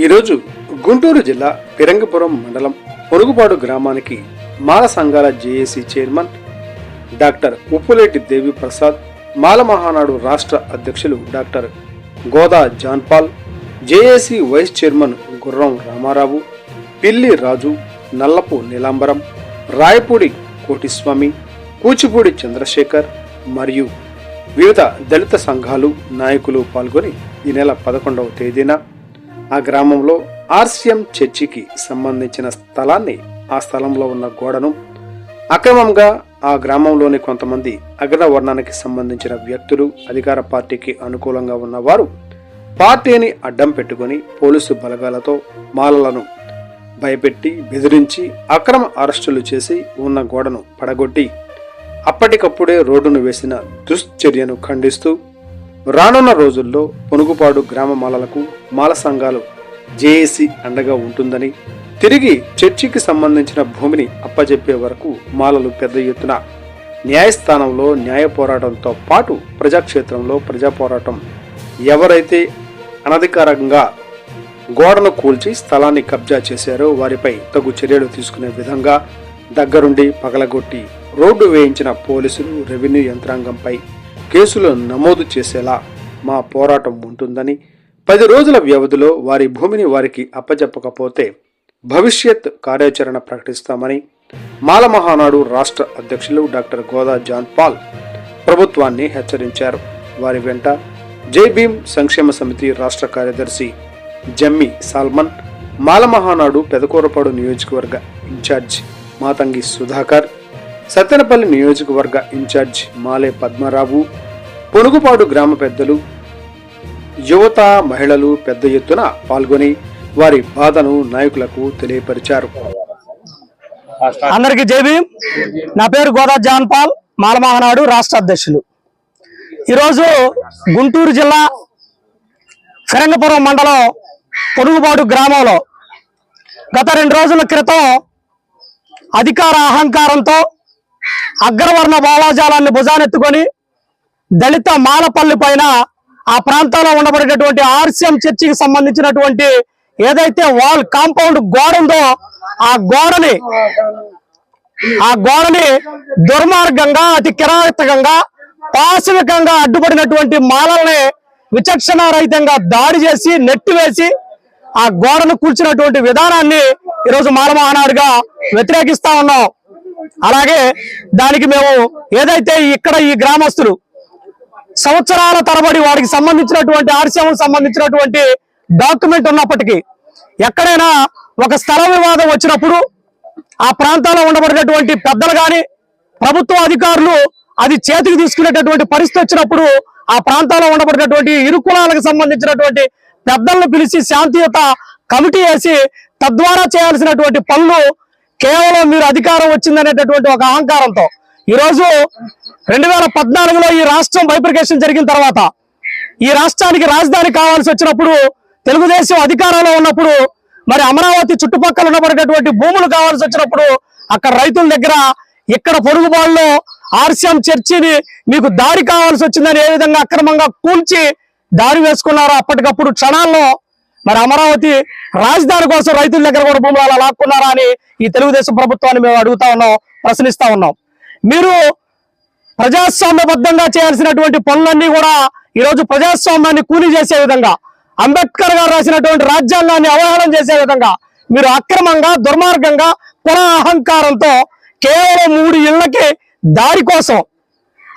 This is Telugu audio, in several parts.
ఈరోజు గుంటూరు జిల్లా పిరంగపురం మండలం పొరుగుపాడు గ్రామానికి మాల సంఘాల జేఏసీ చైర్మన్ డాక్టర్ ఉప్పులేటి దేవి ప్రసాద్, మాల మహానాడు రాష్ట్ర అధ్యక్షులు డాక్టర్ గోదా జాన్పాల్, జేఏసీ వైస్ చైర్మన్ గుర్రం రామారావు, పిల్లి రాజు, నల్లపు నీలాంబరం, రాయపూడి కోటిస్వామి, కూచిపూడి చంద్రశేఖర్ మరియు వివిధ దళిత సంఘాలు నాయకులు పాల్గొని ఈ నెల 11వ తేదీన ఆ గ్రామంలో ఆర్సీఎం చర్చికి సంబంధించిన స్థలాన్ని, ఆ స్థలంలో ఉన్న గోడను అక్రమంగా ఆ గ్రామంలోని కొంతమంది అగ్రవర్ణానికి సంబంధించిన వ్యక్తులు, అధికార పార్టీకి అనుకూలంగా ఉన్నవారు పార్టీని అడ్డం పెట్టుకుని పోలీసు బలగాలతో మాలలను భయపెట్టి బెదిరించి అక్రమ అరెస్టులు చేసి ఉన్న గోడను పడగొట్టి అప్పటికప్పుడే రోడ్డును వేసిన దుశ్చర్యను ఖండిస్తూ రానున్న రోజుల్లో పొనుగుపాడు గ్రామ మాలలకు మాల సంఘాలు జేఏసీ అండగా ఉంటుందని, తిరిగి చర్చికి సంబంధించిన భూమిని అప్పజెప్పే వరకు మాలలు పెద్ద ఎత్తున న్యాయస్థానంలో న్యాయ పోరాటంతో పాటు ప్రజాక్షేత్రంలో ప్రజా పోరాటం, ఎవరైతే అనధికారంగా గోడను కూల్చి స్థలాన్ని కబ్జా చేశారో వారిపై తగు చర్యలు తీసుకునే విధంగా దగ్గరుండి పగలగొట్టి రోడ్డు వేయించిన పోలీసులు, రెవెన్యూ యంత్రాంగంపై కేసులు నమోదు చేసేలా మా పోరాటం ఉంటుందని, 10 రోజుల వ్యవధిలో వారి భూమిని వారికి అప్పచెప్పకపోతే భవిష్యత్ కార్యాచరణ ప్రకటిస్తామని మాల మహానాడు రాష్ట్ర అధ్యక్షులు డాక్టర్ గోదా జాన్పాల్ ప్రభుత్వాన్ని హెచ్చరించారు. వారి వెంట జై భీమ్ సంక్షేమ సమితి రాష్ట్ర కార్యదర్శి జమ్మి సాల్మన్, మాల మహానాడు పెదకూరపాడు నియోజకవర్గ ఇన్ఛార్జ్ మాతంగి సుధాకర్, సత్తెనపల్లి నియోజకవర్గ ఇన్ఛార్జ్ మాలే పద్మరావు, పొనుగుపాడు గ్రామ పెద్దలు, యువత, మహిళలు పెద్ద ఎత్తున పాల్గొని వారి బాధను నాయకులకు తెలియపరిచారు. అందరికీ జై భీమ్. నా పేరు గోదా జాన్పాల్, మాల మహానాడు రాష్ట్ర అధ్యక్షులు. ఈరోజు గుంటూరు జిల్లా ఫిరంగపురం మండలం పొనుగుపాడు గ్రామంలో గత 2 రోజుల క్రితం అధికార అహంకారంతో అగ్రవర్ణ భావాజాలాన్ని భుజానెత్తుకొని దళిత మాలపల్లి పైన ఆ ప్రాంతంలో ఉండబడేటటువంటి ఆర్సీఎం చర్చికి సంబంధించినటువంటి ఏదైతే వాల్ కాంపౌండ్ గోడ ఉందో ఆ గోడని దుర్మార్గంగా, అతి కిరాతకంగా, పాశవికంగా అడ్డుపడినటువంటి మాలల్ని విచక్షణారహితంగా దాడి చేసి నెట్టివేసి ఆ గోడను కూల్చినటువంటి విధానాన్ని ఈరోజు మాల మహానాడుగా వ్యతిరేకిస్తా ఉన్నాం. అలాగే దానికి మేము ఏదైతే ఇక్కడ ఈ గ్రామస్తులు సంవత్సరాల తరబడి వారికి సంబంధించినటువంటి ఆర్సీఎం సంబంధించినటువంటి డాక్యుమెంట్ ఉన్నప్పటికీ ఎక్కడైనా ఒక స్థల వివాదం వచ్చినప్పుడు ఆ ప్రాంతాల్లో ఉండబడినటువంటి పెద్దలు కానీ ప్రభుత్వ అధికారులు అది చేతికి తీసుకునేటటువంటి పరిస్థితి వచ్చినప్పుడు ఆ ప్రాంతాల్లో ఉండబడినటువంటి ఇరు కులాలకు సంబంధించినటువంటి పెద్దలను పిలిచి శాంతియుత కమిటీ వేసి తద్వారా చేయాల్సినటువంటి పనులు కేవలం మీరు అధికారం వచ్చిందనేటటువంటి ఒక అహంకారంతో ఈరోజు 2014లో ఈ రాష్ట్రం బైఫర్కేషన్ జరిగిన తర్వాత ఈ రాష్ట్రానికి రాజధాని కావాల్సి వచ్చినప్పుడు తెలుగుదేశం అధికారంలో ఉన్నప్పుడు మరి అమరావతి చుట్టుపక్కల ఉండబడేటటువంటి భూములు కావాల్సి వచ్చినప్పుడు అక్కడ రైతుల దగ్గర ఇక్కడ పొరుగుబాడులో ఆర్సీఎం చర్చిని మీకు దారి కావాల్సి వచ్చిందని ఏ విధంగా అక్రమంగా కూల్చి దారి వేసుకున్నారో అప్పటికప్పుడు క్షణాల్లో మరి అమరావతి రాజధాని కోసం రైతుల దగ్గర కూడా భూములు అలా లాక్కున్నారా అని ఈ తెలుగుదేశం ప్రభుత్వాన్ని మేము అడుగుతా ఉన్నాం, ప్రశ్నిస్తా ఉన్నాం. మీరు ప్రజాస్వామ్యబద్ధంగా చేయాల్సినటువంటి పనులన్నీ కూడా ఈరోజు ప్రజాస్వామ్యాన్ని కూలీ చేసే విధంగా, అంబేద్కర్ గారు రాసినటువంటి రాజ్యాంగాన్ని అవహేళన చేసే విధంగా మీరు అక్రమంగా, దుర్మార్గంగా, కుల అహంకారంతో కేవలం 3 ఇళ్లకి దారి కోసం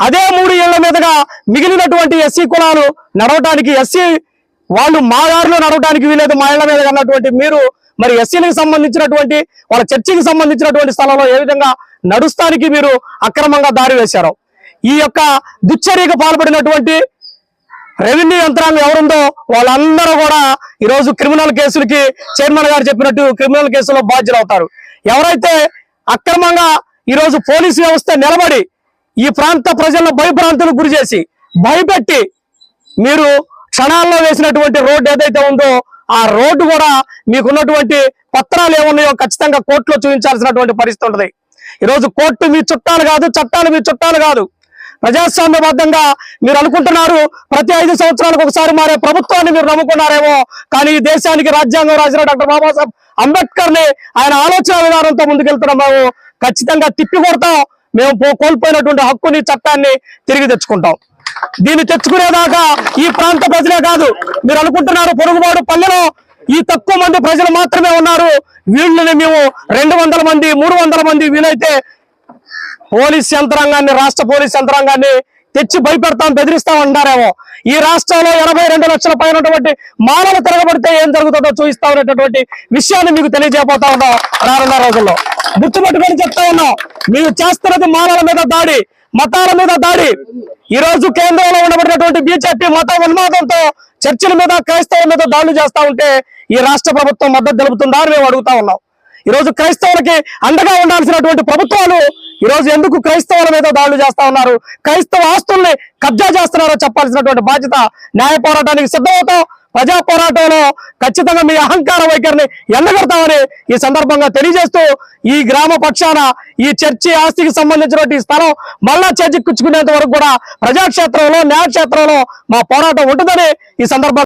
అదే 3 ఇళ్ల మీదుగా మిగిలినటువంటి ఎస్సీ కులాలు నడవటానికి, ఎస్సీ వాళ్ళు మా దారిలో నడవడానికి వీలేదు మా ఇళ్ల మీద అన్నటువంటి మీరు మరి ఎస్సీలకు సంబంధించినటువంటి వాళ్ళ చర్చికి సంబంధించినటువంటి స్థలంలో ఏ విధంగా నడుస్తానికి మీరు అక్రమంగా దారి వేశారు. ఈ యొక్క దుశ్చర్యకు పాల్పడినటువంటి రెవెన్యూ యంత్రాంగం ఎవరుందో వాళ్ళందరూ కూడా ఈరోజు క్రిమినల్ కేసులకి చైర్మన్ గారు చెప్పినట్టు క్రిమినల్ కేసులో బాధ్యులు అవుతారు. ఎవరైతే అక్రమంగా ఈరోజు పోలీసు వ్యవస్థ నిలబడి ఈ ప్రాంత ప్రజలను భయభ్రాంతులకు గురి చేసి భయపెట్టి మీరు క్షణాల్లో వేసినటువంటి రోడ్డు ఏదైతే ఉందో ఆ రోడ్డు కూడా మీకున్నటువంటి పత్రాలు ఏమున్నాయో ఖచ్చితంగా కోర్టులో చూపించాల్సినటువంటి పరిస్థితి ఉంటుంది. ఈరోజు కోర్టు మీ చుట్టాలు కాదు, చట్టాలు మీ చుట్టాలు కాదు. ప్రజాస్వామ్యబద్ధంగా మీరు అనుకుంటున్నారు ప్రతి 5 సంవత్సరాలకు ఒకసారి మారే ప్రభుత్వాన్ని మీరు నమ్ముకున్నారేమో, కానీ ఈ దేశానికి రాజ్యాంగం రాసిన డాక్టర్ బాబాసాహెబ్ అంబేద్కర్ ని ఆయన ఆలోచన విధానంతో ముందుకెళ్తున్నాం. మేము ఖచ్చితంగా తిప్పి కొడతాం. మేము కోల్పోయినటువంటి హక్కుని, చట్టాన్ని తిరిగి తెచ్చుకుంటాం. దీన్ని తెచ్చుకునేదాకా ఈ ప్రాంత ప్రజలే కాదు, మీరు అనుకుంటున్నారు పొరుగుబాటు పల్లెలో ఈ తక్కువ మంది ప్రజలు మాత్రమే ఉన్నారు, వీళ్ళని మేము 200 మంది 300 మంది వీలైతే పోలీస్ యంత్రాంగాన్ని, రాష్ట్ర పోలీస్ యంత్రాంగాన్ని తెచ్చి భయపెడతాం, బెదిరిస్తాం అంటారేమో. ఈ రాష్ట్రంలో 82 లక్షల పైన మానవ తిరగబడితే ఏం జరుగుతుందో చూపిస్తా ఉన్నటువంటి విషయాన్ని మీకు తెలియజేయబోతా ఉన్నాం. రానున్న రోజుల్లో గుర్తుపెట్టుకొని చెప్తా ఉన్నాం, మీరు చేస్తున్నది మానవుల మీద దాడి, మతాల మీద దాడి. ఈ రోజు కేంద్రంలో ఉండబడినటువంటి బీజేపీ మత ఉన్మాదంతో చర్చిల మీద, క్రైస్తవుల మీద దాడులు చేస్తా ఉంటే ఈ రాష్ట్ర ప్రభుత్వం మద్దతు తెలుపుతుందా అని మేము అడుగుతా ఉన్నాం. ఈ రోజు క్రైస్తవులకి అండగా ఉండాల్సినటువంటి ప్రభుత్వాలు ఈ రోజు ఎందుకు క్రైస్తవుల మీద దాడులు చేస్తా ఉన్నారు, క్రైస్తవ ఆస్తుల్ని కబ్జా చేస్తున్నారో చెప్పాల్సినటువంటి బాధ్యత. న్యాయ పోరాటానికి సిద్ధమవుతాం. ప్రజా పోరాటంలో ఖచ్చితంగా మీ అహంకార వైఖరిని ఎండగడతామని ఈ సందర్భంగా తెలియజేస్తూ, ఈ గ్రామ పక్షాన ఈ చర్చి ఆస్తికి సంబంధించినటువంటి స్థలం మళ్ళా చేజిక్కించుకునేంత వరకు కూడా ప్రజాక్షేత్రంలో, న్యాయక్షేత్రంలో మా పోరాటం ఉంటుందని ఈ సందర్భంగా